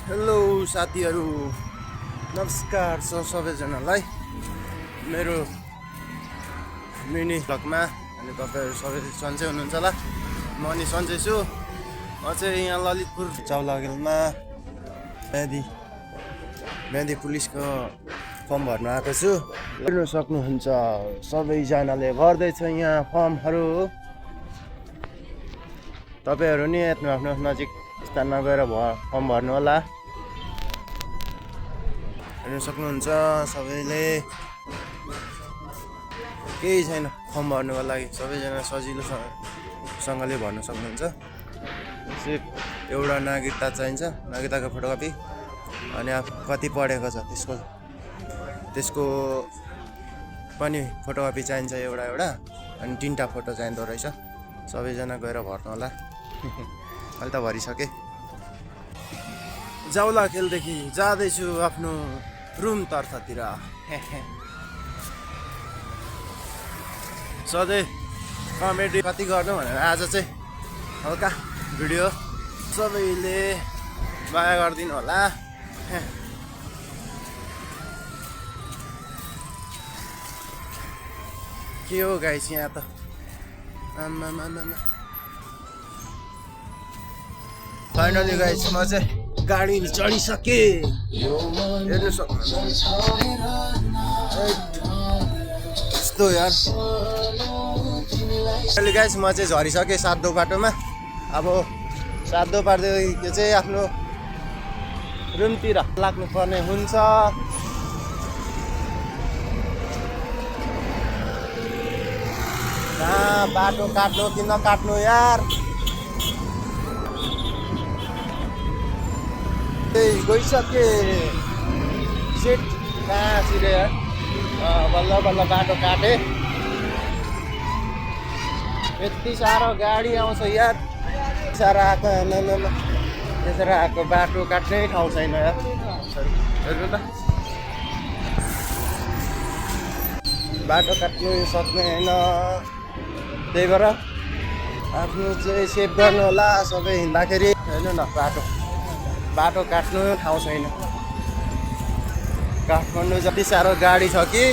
Hello साथीहरू, नमस्कार सबैजनालाई मेरो मिनी भ्लगमा। अनि तपाईँहरू सबै सन्चै हुनुहुन्छ होला। म अनि सन्चै छु। म चाहिँ यहाँ ललितपुर चाउलाखेलमा मेहदी पुलिसको फर्म भर्न आएको छु। हेर्न सक्नुहुन्छ सबैजनाले भर्दैछ यहाँ फर्महरू। तपाईँहरू नि आफ्नो नजिक स्थानमा गएर फर्म भर्नु होला। हेर्न सक्नुहुन्छ सबैले केही छैन फर्म भर्नुको लागि। सबैजना सजिलोसँगले भर्न सक्नुहुन्छ। सिर्फ एउटा नागरिकता चाहिन्छ, नागरिकताको फोटोकपी, अनि कति पढेको छ त्यसको पनि फोटोकपी चाहिन्छ एउटा, अनि 3टा फोटो चाहिँदो रहेछ। सबैजना गएर भर्नु होला। अहिले त भरिसकेँ। जाउलाखेलदेखि जाँदैछु आफ्नो रुम तर्फतिर। सधैँ कमेडी कति गर्नु भनेर आज चाहिँ हल्का भिडियो सबैले माया गरिदिनु होला। के हो गाइस यहाँ त आमा फाइनली गाइस म चाहिँ गाडी चढिसकेँ। हेर्नु सक्नुहुन्छ यस्तो यार। अहिले गाइस म चाहिँ झरिसकेँ सातो बाटोमा। अब सातो बाटोदेखि चाहिँ आफ्नो रुमतिर लाग्नुपर्ने हुन्छ। बाटो काट्नु कि नकाट्नु यार। गइसके सिट कहाँ सिधै यार। बल्ल बल्ल बाटो काटे। यति साह्रो गाडी आउँछ यार। साह्रो आएको त्यसरी आएको बाटो काट्नै ठाउँ छैन यार। हेर्नु त बाटो काट्नु सक्ने होइन। त्यही भएर आफ्नो चाहिँ सेभ गर्नु होला सबै हिँड्दाखेरि। हेर्नु न बाटो काट्नु ठाउँ छैन। काठमाडौँ जति साह्रो गाडी छ कि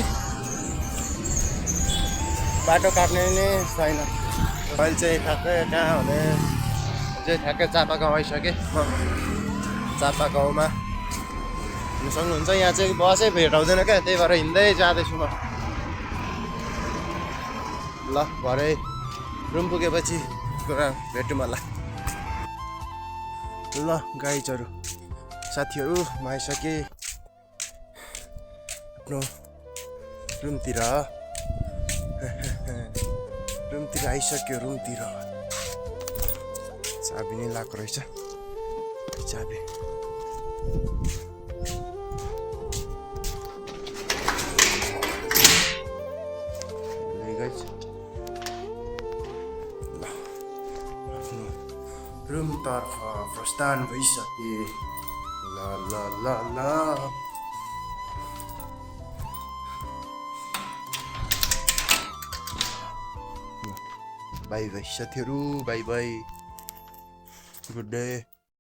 बाटो काट्ने नै छैन। अहिले चाहिँ ठ्याक्कै कहाँ हुने चाहिँ ठ्याक्कै चापागाउँ आइसकेँ म। चापागाउँमा हिँड्नु सक्नुहुन्छ। यहाँ चाहिँ बसै भेटाउँदैन क्या, त्यही भएर हिँड्दै जाँदैछु म। ल भरे रुम पुगेपछि भेटौँ होला। ल गाइजहरू साथीहरू म आइसकेँ आफ्नो रुमतिर आइसक्यो। रुमतिर चाबी नै लगाएको रहेछ। चाबी रुमतर्फ प्रस्थान भइसके। ल बाई बाई साथीहरू, बाई बाई, गुड डे।